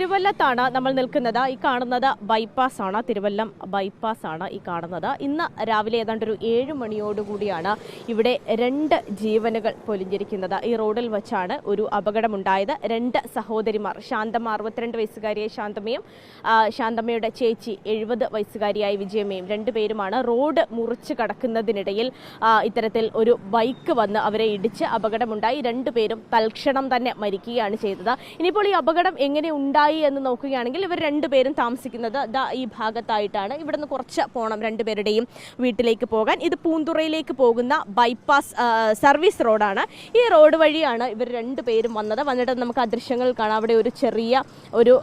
തിരുവല്ലത്താണ് നമ്മൾ നിൽക്കുന്നത്. ഈ കാണുന്നത് ബൈപ്പാസ് ആണ്, തിരുവല്ലം ബൈപ്പാസ് ആണ് ഈ കാണുന്നത്. ഇന്ന് രാവിലെ ഏതാണ്ട് ഒരു 7 മണിയോടുകൂടിയാണ് ഇവിടെ 2 ജീവനുകൾ പൊലിഞ്ഞിരിക്കുന്നത്. ഈ റോഡിൽ വെച്ചാണ് ഒരു അപകടമുണ്ടായത്. 2 സഹോദരിമാർ, ശാന്തമ്മ 62 വയസ്സുകാരിയായ ശാന്തമ്മയും ശാന്തമ്മയുടെ ചേച്ചി 70 വയസ്സുകാരിയായ വിജയമ്മയും, 2 പേരുമാണ് റോഡ് മുറിച്ച് കടക്കുന്നതിനിടയിൽ ഇത്തരത്തിൽ ഒരു ബൈക്ക് വന്ന് അവരെ ഇടിച്ച് അപകടമുണ്ടായി. 2 പേരും തൽക്ഷണം തന്നെ മരിക്കുകയാണ് ചെയ്തത്. ഇനിയിപ്പോൾ ഈ അപകടം എങ്ങനെ ഉണ്ടായി എന്ന് നോക്കുകയാണെങ്കിൽ ഇവർ 2 പേരും താമസിക്കുന്നത് ഈ ഭാഗത്തായിട്ടാണ്. ഇവിടുന്ന് കുറച്ച് പോകണം 2 പേരുടെയും വീട്ടിലേക്ക് പോകാൻ. ഇത് പൂന്തുറയിലേക്ക് പോകുന്ന ബൈപ്പാസ് സർവീസ് റോഡാണ്. ഈ റോഡ് വഴിയാണ് ഇവർ 2 പേരും വന്നിട്ട് നമുക്ക് ആ ദൃശ്യങ്ങൾ കാണാം. അവിടെ ഒരു ചെറിയ ഒരു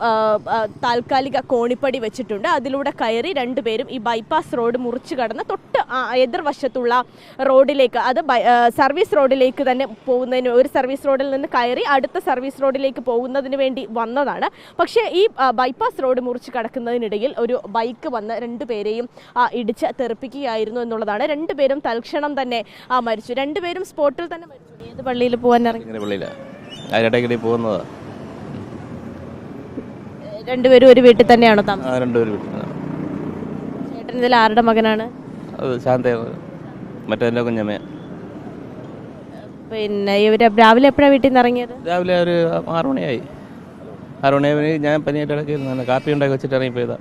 താൽക്കാലിക കോണിപ്പടി വെച്ചിട്ടുണ്ട്. അതിലൂടെ കയറി 2 പേരും ഈ ബൈപ്പാസ് റോഡ് മുറിച്ച് കടന്ന് തൊട്ട് എതിർവശത്തുള്ള റോഡിലേക്ക്, അത് സർവീസ് റോഡിലേക്ക് തന്നെ പോകുന്നതിന്, ഒരു സർവീസ് റോഡിൽ നിന്ന് കയറി അടുത്ത സർവീസ് റോഡിലേക്ക് പോകുന്നതിന് വേണ്ടി വന്നതാണ്. പക്ഷേ ഈ ബൈപ്പാസ് റോഡ് മുറിച്ച് കടക്കുന്നതിനിടയിൽ ഒരു ബൈക്ക് വന്ന് 2 പേരെയും ഇടിച്ച് തെറിപ്പിക്കുകയായിരുന്നു എന്നുള്ളതാണ്. 2 പേരും തൽക്ഷണം തന്നെ മരിച്ചു. 2 പേരും സ്പോട്ടിൽ തന്നെ മരിച്ചു. ഏത് പള്ളിയിൽ പോകാൻ ഇറങ്ങി? 2 പേരും ഒരു വീട്ടിൽ തന്നെയാണോ താമസം? ചേട്ടൻ ഇതിൽ ആരുടെ മകനാണ്? പിന്നെ ഇവര് രാവിലെ എപ്പോഴാണ് വീട്ടിൽ നിന്ന് ഇറങ്ങിയത്? രാവിലെ ഒരു 6 മണിയായി. 6 മണിയായി. ഞാൻ പനിയായിട്ട് ഇടയ്ക്ക് കാപ്പി ഉണ്ടാക്കി വെച്ചിട്ട് ഇറങ്ങിപ്പോയതാ.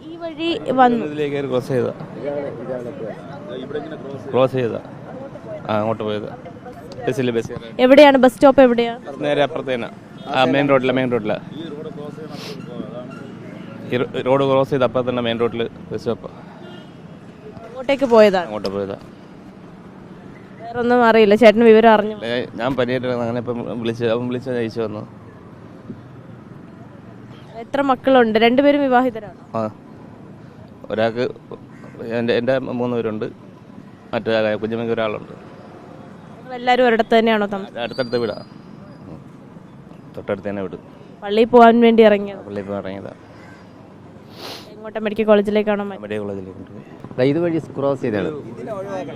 ഈ വഴി വന്നു ഇതിലേക്ക് ക്രോസ് ചെയ്താ അങ്ങോട്ട് പോയത്. ബസ് എവിടെയാണ്? ബസ് സ്റ്റോപ്പ് എവിടെയാണ്? നേരെ അപ്പുറത്തേനാ, മെയിൻ റോഡില റോഡ് ക്രോസ് ചെയ്ത് അപ്പുറത്ത് തന്നെ മെയിൻ റോഡിൽ ബസ് സ്റ്റോപ്പ്. അങ്ങോട്ടേക്ക് പോയതാണ്? അങ്ങോട്ട് പോയതാ. വേറൊന്നും അറിയില്ല. ചേട്ടന് വിവരം അറിഞ്ഞു? ഞാൻ പനിയായിട്ട് അങ്ങനെ ഇപ്പം വിളിച്ച് അയച്ചു വന്നു. എത്ര മക്കളുണ്ട്? 2 പേരും വിവാഹിതരാണ്? ഒരാൾക്ക് എൻ്റെ 3 പേരുണ്ട്, മറ്റേ കുഞ്ഞമ്മയ്ക്ക് ഒരാളുണ്ട്. എല്ലാവരും ഒരിടത്ത് തന്നെയാണോ താമസം? അടുത്തടുത്ത വീടാ, തൊട്ടടുത്ത് തന്നെ വീട്. പള്ളിയിൽ പോകാൻ വേണ്ടി ഇറങ്ങിയത്? പള്ളിയിൽ പോകാൻ ഇറങ്ങിയതാ. എങ്ങോട്ടാ? മെഡിക്കൽ കോളേജിലേക്കാണോ? മെഡിക്കൽ കോളേജിലേക്ക്. ഇതുവഴി ക്രോസ് ചെയ്താണ്.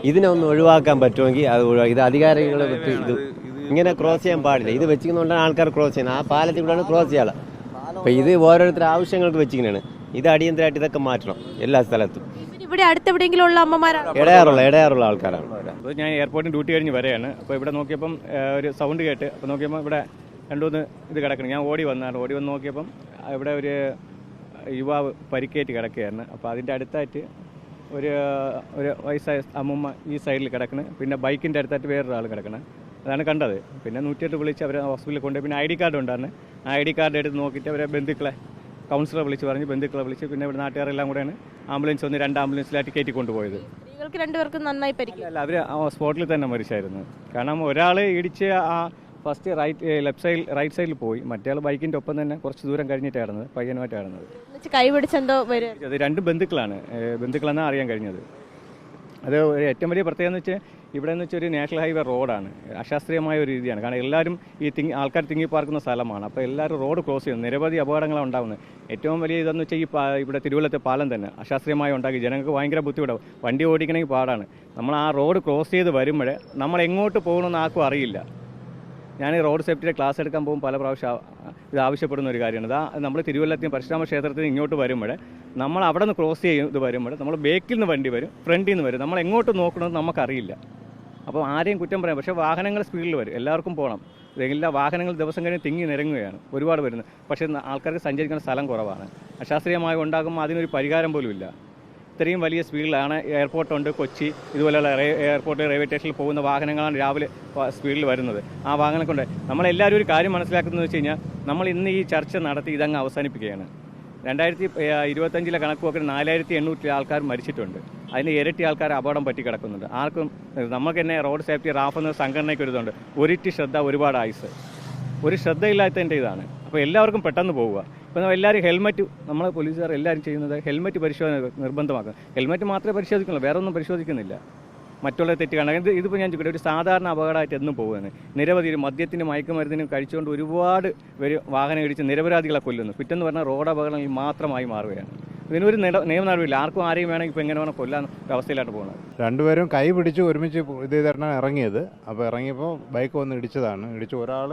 ഇതിനെ ഒന്ന് ഒഴിവാക്കാൻ പറ്റുമെങ്കിൽ അത് ഒഴിവാക്കി. ഇത് അധികാരികളെ വിട്ട് ഇത് ഇങ്ങനെ ക്രോസ് ചെയ്യാൻ പാടില്ല. ഇത് വെച്ചിരിക്കുന്നതുകൊണ്ടാണ് ആൾക്കാർ ക്രോസ് ചെയ്യുന്നത്. ആ പാലത്തിൽ കൂടെയാണ് ക്രോസ് ചെയ്യാറ്. അപ്പം ഇത് ഓരോരുത്തരുടെ ആവശ്യങ്ങൾക്ക് വെച്ചിങ്ങനെയാണ്. ഇത് അടിയന്തരമായിട്ട് ഇതൊക്കെ മാറ്റണം എല്ലാ സ്ഥലത്തും. ഇവിടെ അടുത്തെവിടെയെങ്കിലും ഉള്ള അമ്മമാരാണ്? ഇടയാറുള്ള ആൾക്കാരാണ്. അപ്പോൾ ഞാൻ എയർപോർട്ടിൽ ഡ്യൂട്ടി കഴിഞ്ഞ് വരെയാണ്. അപ്പോൾ ഇവിടെ നോക്കിയപ്പം ഒരു സൗണ്ട് കേട്ട്, അപ്പോൾ നോക്കിയപ്പോൾ ഇവിടെ 2-3 ഇത് കിടക്കണം. ഞാൻ ഓടി വന്ന് നോക്കിയപ്പം ഇവിടെ ഒരു യുവാവ് പരിക്കേറ്റ് കിടക്കുകയായിരുന്നു. അപ്പോൾ അതിൻ്റെ അടുത്തായിട്ട് ഒരു വയസ്സായ അമ്മൂമ്മ ഈ സൈഡിൽ കിടക്കണം. പിന്നെ ബൈക്കിൻ്റെ അടുത്തായിട്ട് വേറൊരാൾ കിടക്കണം. അതാണ് കണ്ടത്. പിന്നെ 108 വിളിച്ച് അവരെ ഹോസ്പിറ്റലിൽ കൊണ്ടുപോയി. പിന്നെ ID കാർഡ് ഉണ്ടായിരുന്നു. ആ ID കാർഡ് എടുത്ത് നോക്കിയിട്ട് അവരെ ബന്ധുക്കളെ, കൗൺസിലറെ വിളിച്ച് പറഞ്ഞ്, ബന്ധുക്കളെ വിളിച്ച് പിന്നെ ഇവിടെ നാട്ടുകാരെല്ലാം കൂടെയാണ് ആംബുലൻസ് 2 ആംബുലൻസിലായിട്ട് കയറ്റി കൊണ്ടുപോയത്. സ്ത്രീകൾക്ക് 2 പേർക്കും നന്നായി പരിക്കും? അല്ല, അവർ സ്പോട്ടിൽ തന്നെ മരിച്ചായിരുന്നു. കാരണം ഒരാൾ ഇടിച്ച് ആ ഫസ്റ്റ് റൈറ്റ് സൈഡിൽ പോയി, മറ്റേ ആൾ ബൈക്കിൻ്റെ ഒപ്പം തന്നെ കുറച്ച് ദൂരം കഴിഞ്ഞിട്ടായിരുന്നത്, പയ്യനുമായിട്ടായിരുന്നത്. കൈ പിടിച്ചെന്തോ വരും? അത് 2 ബന്ധുക്കളെന്നാണ് അറിയാൻ കഴിഞ്ഞത്. അത് ഏറ്റവും വലിയ പ്രത്യേകത എന്ന് വെച്ചാൽ ഇവിടെ എന്ന് വെച്ചാൽ ഒരു നാഷണൽ ഹൈവേ റോഡാണ്. അശാസ്ത്രീയമായ ഒരു രീതിയാണ്. കാരണം എല്ലാവരും ആൾക്കാർ തിങ്ങി പാർക്കുന്ന സ്ഥലമാണ്. അപ്പോൾ എല്ലാവരും റോഡ് ക്രോസ് ചെയ്യുന്നു. നിരവധി അപകടങ്ങളാണ് ഉണ്ടാകുന്നത്. ഏറ്റവും വലിയ ഇതെന്ന് വെച്ചാൽ ഇവിടെ തിരുവല്ലത്തെ പാലം തന്നെ അശാസ്ത്രീയമായി ഉണ്ടാക്കി ജനങ്ങൾക്ക് ഭയങ്കര ബുദ്ധിമുട്ടാവും. വണ്ടി ഓടിക്കണമെങ്കിൽ പാടാണ്. നമ്മൾ ആ റോഡ് ക്രോസ് ചെയ്ത് വരുമ്പോൾ നമ്മൾ എങ്ങോട്ട് പോകണമെന്ന് ആർക്കും അറിയില്ല. ഞാൻ റോഡ് സേഫ്റ്റിയുടെ ക്ലാസ് എടുക്കാൻ പോകും പല പ്രാവശ്യം ഇത് ആവശ്യപ്പെടുന്ന ഒരു കാര്യമാണ്. നമ്മൾ തിരുവല്ലത്തിന് പരശുരാമ ക്ഷേത്രത്തിൽ ഇങ്ങോട്ട് വരുമ്പോൾ നമ്മൾ അവിടെ നിന്ന് ക്രോസ് ചെയ്ത് വരുമ്പോൾ നമ്മൾ ബേക്കിൽ നിന്ന് വണ്ടി വരും, ഫ്രണ്ടിൽ നിന്ന് വരും. നമ്മൾ എങ്ങോട്ട് നോക്കണമെന്ന് നമുക്കറിയില്ല. അപ്പോൾ ആരെയും കുറ്റം പറയാം. പക്ഷേ വാഹനങ്ങൾ സ്പീഡിൽ വരും, എല്ലാവർക്കും പോകണം. എല്ലാ വാഹനങ്ങൾ ദിവസം കഴിഞ്ഞ് തിങ്ങി നിരങ്ങുകയാണ്, ഒരുപാട് വരുന്നത്. പക്ഷേ ആൾക്കാർക്ക് സഞ്ചരിക്കുന്ന സ്ഥലം കുറവാണ്. അശാസ്ത്രീയമായി ഉണ്ടാകുമ്പോൾ അതിനൊരു പരിഹാരം പോലും ഇല്ല. ഇത്രയും വലിയ സ്പീഡിലാണ് എയർപോർട്ടുണ്ട് കൊച്ചി, ഇതുപോലെയുള്ള എയർപോർട്ട് റെയിൽവേ സ്റ്റേഷനിൽ പോകുന്ന വാഹനങ്ങളാണ് രാവിലെ സ്പീഡിൽ വരുന്നത്. ആ വാഹനം കൊണ്ട് നമ്മളെല്ലാവരും ഒരു കാര്യം മനസ്സിലാക്കുന്നത് വെച്ച് കഴിഞ്ഞാൽ, നമ്മൾ ഇന്ന് ഈ ചർച്ച നടത്തി ഇതങ്ങ് അവസാനിപ്പിക്കുകയാണ്. 2025 കണക്ക് നോക്കിയാൽ 4800 ആൾക്കാർ മരിച്ചിട്ടുണ്ട്. അതിന് ഇരട്ടി ആൾക്കാർ അപകടം പറ്റി കിടക്കുന്നുണ്ട്. ആർക്കും നമുക്ക് തന്നെ റോഡ് സേഫ്റ്റി റാഫ് എന്ന സംഘടനയ്ക്ക് ഒരുതുണ്ട്. ഒരിറ്റ് ശ്രദ്ധ ഒരുപാട് ആയുസ്. ഒരു ശ്രദ്ധയില്ലാത്തതിൻ്റെ ഇതാണ്. അപ്പോൾ എല്ലാവർക്കും പെട്ടെന്ന് പോവുക. ഇപ്പോൾ എല്ലാവരും ഹെൽമെറ്റ്, നമ്മൾ പോലീസുകാർ എല്ലാവരും ചെയ്യുന്നത് ഹെൽമെറ്റ് പരിശോധന നിർബന്ധമാക്കുക. ഹെൽമെറ്റ് മാത്രമേ പരിശോധിക്കുള്ളൂ, വേറെ ഒന്നും പരിശോധിക്കുന്നില്ല. മറ്റുള്ള തെറ്റ് കാണാൻ ഇതിപ്പോൾ ഞാൻ ചോദിക്കട്ടെ, ഒരു സാധാരണ അപകടമായിട്ട് എന്നും പോകുന്നത്. നിരവധി മദ്യത്തിനും മയക്കുമരുന്നിനും കഴിച്ചുകൊണ്ട് ഒരുപാട് വാഹനം ഇടിച്ച് നിരപരാധികളെ കൊല്ലുന്നു. പിറ്റെന്ന് പറഞ്ഞാൽ റോഡ് അപകടങ്ങളിൽ മാത്രമായി മാറുകയാണ്. ഇതിനൊരു നിയമ നടപടിയില്ല. ആർക്കും ആരെയും വേണമെങ്കിൽ ഇപ്പോൾ എങ്ങനെ വേണം കൊല്ലാൻ ഒരു അവസ്ഥയിലാണ് പോകുന്നത്. രണ്ടുപേരും കൈ പിടിച്ച് ഒരുമിച്ച് ഇത് ചെയ്തിട്ടാണ് ഇറങ്ങിയത്. അപ്പോൾ ഇറങ്ങിയപ്പോൾ ബൈക്ക് വന്ന് ഇടിച്ചതാണ്. ഇടിച്ച് ഒരാൾ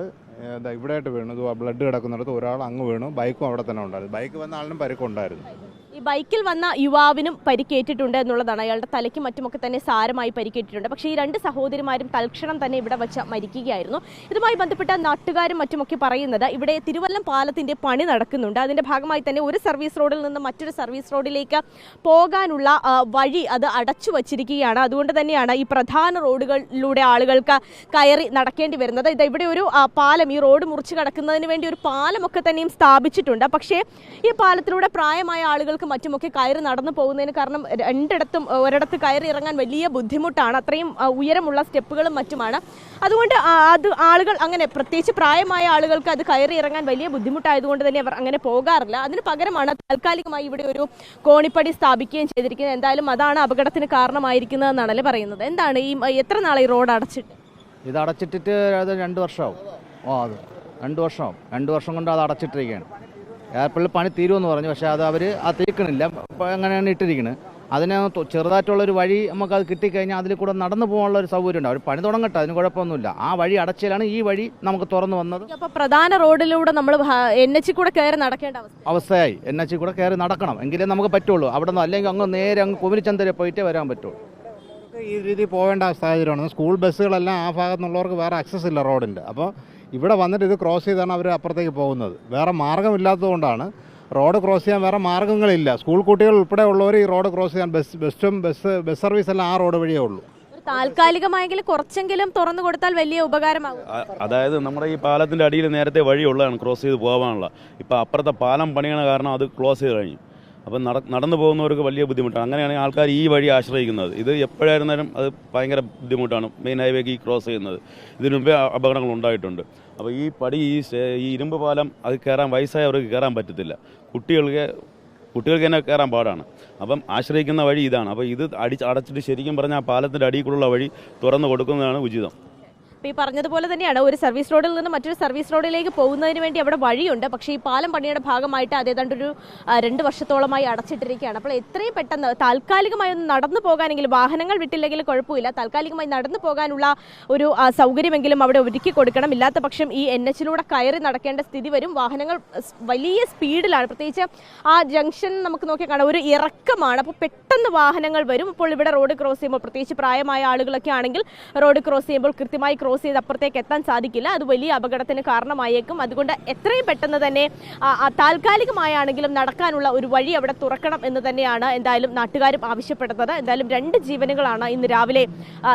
ഇവിടെയായിട്ട് വീണു, ബ്ലഡ് കിടക്കുന്നിടത്ത് ഒരാൾ അങ്ങ് വീണു. ബൈക്കും അവിടെ തന്നെ ഉണ്ടായിരുന്നു. ബൈക്ക് വന്ന ആളിനും പരിക്കുണ്ടായിരുന്നു. ഈ ബൈക്കിൽ വന്ന യുവാവിനും പരിക്കേറ്റിട്ടുണ്ട് എന്നുള്ളതാണ്. അയാളുടെ തലയ്ക്കും മറ്റുമൊക്കെ തന്നെ സാരമായി പരിക്കേറ്റിട്ടുണ്ട്. പക്ഷേ ഈ രണ്ട് സഹോദരിമാരും തൽക്ഷണം തന്നെ ഇവിടെ വെച്ച് മരിക്കുകയായിരുന്നു. ഇതുമായി ബന്ധപ്പെട്ട നാട്ടുകാരും മറ്റുമൊക്കെ പറയുന്നത് ഇവിടെ തിരുവല്ലം പാലത്തിന്റെ പണി നടക്കുന്നുണ്ട്. അതിന്റെ ഭാഗമായി തന്നെ ഒരു സർവീസ് റോഡിൽ നിന്ന് മറ്റൊരു സർവീസ് റോഡിലേക്ക് പോകാനുള്ള വഴി അത് അടച്ചു വച്ചിരിക്കുകയാണ്. അതുകൊണ്ട് തന്നെയാണ് ഈ പ്രധാന റോഡുകളിലൂടെ ആളുകൾക്ക് കയറി നടക്കേണ്ടി വരുന്നത്. ഇത് ഇവിടെ ഒരു പാലം, ഈ റോഡ് മുറിച്ച് കടക്കുന്നതിന് വേണ്ടി ഒരു പാലമൊക്കെ തന്നെയും സ്ഥാപിച്ചിട്ടുണ്ട്. പക്ഷേ ഈ പാലത്തിലൂടെ പ്രായമായ ആളുകൾക്ക് മറ്റുമൊക്കെ കയറി നടന്നു പോകുന്നതിന് കാരണം രണ്ടിടത്തും ഒരിടത്ത് കയറി ഇറങ്ങാൻ വലിയ ബുദ്ധിമുട്ടാണ്. അത്രയും ഉയരമുള്ള സ്റ്റെപ്പുകളും മറ്റുമാണ്. അതുകൊണ്ട് അത് ആളുകൾ അങ്ങനെ, പ്രത്യേകിച്ച് പ്രായമായ ആളുകൾക്ക് അത് കയറി ഇറങ്ങാൻ വലിയ ബുദ്ധിമുട്ടായതുകൊണ്ട് തന്നെ അവർ അങ്ങനെ പോകാറില്ല. അതിന് പകരമാണ് താൽക്കാലികമായി ഇവിടെ ഒരു കോണിപ്പടി സ്ഥാപിക്കുകയും ചെയ്തിരിക്കുന്നത്. എന്തായാലും അതാണ് അപകടത്തിന് കാരണമായിരിക്കുന്നതെന്നാണല്ലേ പറയുന്നത്. എന്താണ് ഈ എത്ര നാളെ ഈ റോഡ് അടച്ചിട്ട്? ഇത് അടച്ചിട്ടിട്ട് അത് 2 വർഷമാവും. അത് 2 വർഷമാവും. 2 വർഷം കൊണ്ട് അത് അടച്ചിട്ടിരിക്കുകയാണ്. എയർപോർട്ടിൽ പണി തീരുമെന്ന് പറഞ്ഞു, പക്ഷേ അത് അവർ തീർക്കണില്ല. അങ്ങനെയാണ് ഇട്ടിരിക്കുന്നത്. അതിന് ചെറുതായിട്ടുള്ളൊരു വഴി നമുക്ക് അത് കിട്ടിക്കഴിഞ്ഞാൽ അതിൽ കൂടെ നടന്നു പോകാനുള്ള ഒരു സൗകര്യം ഉണ്ട്. അവർ പണി തുടങ്ങട്ടെ, അതിന് കുഴപ്പമൊന്നുമില്ല. ആ വഴി അടച്ചിലാണ് ഈ വഴി നമുക്ക് തുറന്നു വന്നത്. അപ്പോൾ പ്രധാന റോഡിലൂടെ നമ്മൾ NH കൂടെ കയറി നടക്കേണ്ട അവസ്ഥയായി. NH കൂടെ കയറി നടക്കണം, എങ്കിലേ നമുക്ക് പറ്റുള്ളൂ. അവിടെ നിന്ന് അല്ലെങ്കിൽ അങ്ങ് നേരെ അങ്ങ് കുമിരിച്ചന്തരെ പോയിട്ടേ വരാൻ പറ്റുള്ളൂ. ഈ രീതിയിൽ പോകേണ്ട സാഹചര്യമാണ്. സ്കൂൾ ബസ്സുകളെല്ലാം ആ ഭാഗത്തു നിന്നുള്ളവർക്ക് വേറെ ആക്സസ് ഇല്ല റോഡിൻ്റെ. അപ്പോൾ ഇവിടെ വന്നിട്ട് ഇത് ക്രോസ് ചെയ്താണ് അവർ അപ്പുറത്തേക്ക് പോകുന്നത്. വേറെ മാർഗ്ഗമില്ലാത്തതുകൊണ്ടാണ്. റോഡ് ക്രോസ് ചെയ്യാൻ വേറെ മാർഗ്ഗങ്ങളില്ല. സ്കൂൾ കുട്ടികൾ ഉൾപ്പെടെ ഉള്ളവർ ഈ റോഡ് ക്രോസ് ചെയ്യാൻ ബസ് സർവീസ് എല്ലാം ആ റോഡ് വഴിയേ ഉള്ളൂ. താൽക്കാലികമായെങ്കിലും കുറച്ചെങ്കിലും തുറന്നു കൊടുത്താൽ വലിയ ഉപകാരമാകും. അതായത് നമ്മുടെ ഈ പാലത്തിൻ്റെ അടിയിൽ നേരത്തെ വഴിയുള്ളതാണ് ക്രോസ് ചെയ്ത് പോകാനുള്ള. ഇപ്പോൾ അപ്പുറത്തെ പാലം പണിയണ കാരണം അത് ക്ലോസ് ചെയ്ത് കഴിഞ്ഞു. അപ്പം നടന്നു പോകുന്നവർക്ക് വലിയ ബുദ്ധിമുട്ടാണ്. അങ്ങനെയാണെങ്കിൽ ആൾക്കാർ ഈ വഴി ആശ്രയിക്കുന്നത്. ഇത് എപ്പോഴായിരുന്നാലും അത് ഭയങ്കര ബുദ്ധിമുട്ടാണ്. മെയിൻ ഹൈവേക്ക് ഈ ക്രോസ് ചെയ്യുന്നത്. ഇതിനു മുമ്പേ അപകടങ്ങൾ ഉണ്ടായിട്ടുണ്ട്. അപ്പോൾ ഈ പടി ഈ ഇരുമ്പ് പാലം അത് കയറാൻ വയസ്സായവർക്ക് കയറാൻ പറ്റത്തില്ല. കുട്ടികൾക്ക് തന്നെ കയറാൻ പാടാണ്. അപ്പം ആശ്രയിക്കുന്ന വഴി ഇതാണ്. അപ്പോൾ ഇത് അടച്ചിട്ട് ശരിക്കും പറഞ്ഞാൽ ആ പാലത്തിൻ്റെ അടിയിലുള്ള വഴി തുറന്നു കൊടുക്കുന്നതാണ് ഉചിതം. ഈ പറഞ്ഞതുപോലെ തന്നെയാണ് ഒരു സർവീസ് റോഡിൽ നിന്ന് മറ്റൊരു സർവീസ് റോഡിലേക്ക് പോകുന്നതിന് വേണ്ടി അവിടെ വഴിയുണ്ട്. പക്ഷേ ഈ പാലം പണിയുടെ ഭാഗമായിട്ട് അത് ഏതാണ്ട് ഒരു 2 വർഷത്തോളമായി അടച്ചിട്ടിരിക്കുകയാണ്. അപ്പോൾ എത്രയും പെട്ടെന്ന് താൽക്കാലികമായി ഒന്ന് നടന്നു പോകാനെങ്കിലും, വാഹനങ്ങൾ വിട്ടില്ലെങ്കിൽ കുഴപ്പമില്ല, താൽക്കാലികമായി നടന്നു പോകാനുള്ള ഒരു സൗകര്യമെങ്കിലും അവിടെ ഒരുക്കി കൊടുക്കണം. ഇല്ലാത്ത പക്ഷം ഈ NH-ലൂടെ കയറി നടക്കേണ്ട സ്ഥിതി വരും. വാഹനങ്ങൾ വലിയ സ്പീഡിലാണ്. പ്രത്യേകിച്ച് ആ ജംഗ്ഷൻ നമുക്ക് നോക്കി കാണാം, ഒരു ഇറക്കമാണ്. അപ്പോൾ പെട്ടെന്ന് വാഹനങ്ങൾ വരും. അപ്പോൾ ഇവിടെ റോഡ് ക്രോസ് ചെയ്യുമ്പോൾ, പ്രത്യേകിച്ച് പ്രായമായ ആളുകളൊക്കെ ആണെങ്കിൽ റോഡ് ക്രോസ് ചെയ്യുമ്പോൾ കൃത്യമായി ക്രോസ് ചെയ്ത് അപ്പുറത്തേക്ക് എത്താൻ സാധിക്കില്ല. അത് വലിയ അപകടത്തിന് കാരണമായേക്കും. അതുകൊണ്ട് എത്രയും പെട്ടെന്ന് തന്നെ താൽക്കാലികമായാണെങ്കിലും നടക്കാനുള്ള ഒരു വഴി അവിടെ തുറക്കണം എന്ന് തന്നെയാണ് എന്തായാലും നാട്ടുകാരും ആവശ്യപ്പെടുന്നത്. എന്തായാലും 2 ജീവനുകളാണ് ഇന്ന് രാവിലെ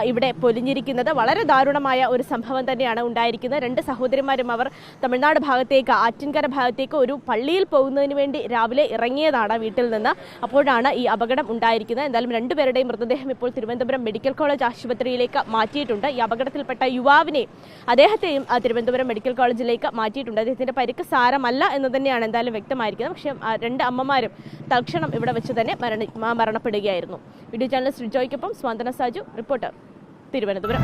ഇവിടെ പൊലിഞ്ഞിരിക്കുന്നത്. വളരെ ദാരുണമായ ഒരു സംഭവം തന്നെയാണ് ഉണ്ടായിരിക്കുന്നത്. 2 സഹോദരിമാരും അവർ തമിഴ്നാട് ഭാഗത്തേക്ക്, ആറ്റിൻകര ഭാഗത്തേക്ക് ഒരു പള്ളിയിൽ പോകുന്നതിന് വേണ്ടി രാവിലെ ഇറങ്ങിയതാണ് വീട്ടിൽ നിന്ന്. അപ്പോഴാണ് ഈ അപകടം ഉണ്ടായിരിക്കുന്നത്. എന്തായാലും 2 പേരുടെയും മൃതദേഹം ഇപ്പോൾ തിരുവനന്തപുരം മെഡിക്കൽ കോളേജ് ആശുപത്രിയിലേക്ക് മാറ്റിയിട്ടുണ്ട്. ഈ അപകടത്തിൽപ്പെട്ട അദ്ദേഹത്തെയും തിരുവനന്തപുരം മെഡിക്കൽ കോളേജിലേക്ക് മാറ്റിയിട്ടുണ്ട്. അദ്ദേഹത്തിന്റെ പരിക്ക് സാരമല്ല എന്ന് തന്നെയാണ് എന്തായാലും വ്യക്തമായിരിക്കുന്നത്. പക്ഷേ 2 അമ്മമാരും തൽക്ഷണം ഇവിടെ വെച്ച് തന്നെ മരണപ്പെടുകയായിരുന്നു. വീഡിയോ ജേർണലിസ്റ്റ് റിജോയ്ക്കൊപ്പം സ്വാന്തന സാജു, റിപ്പോർട്ടർ, തിരുവനന്തപുരം.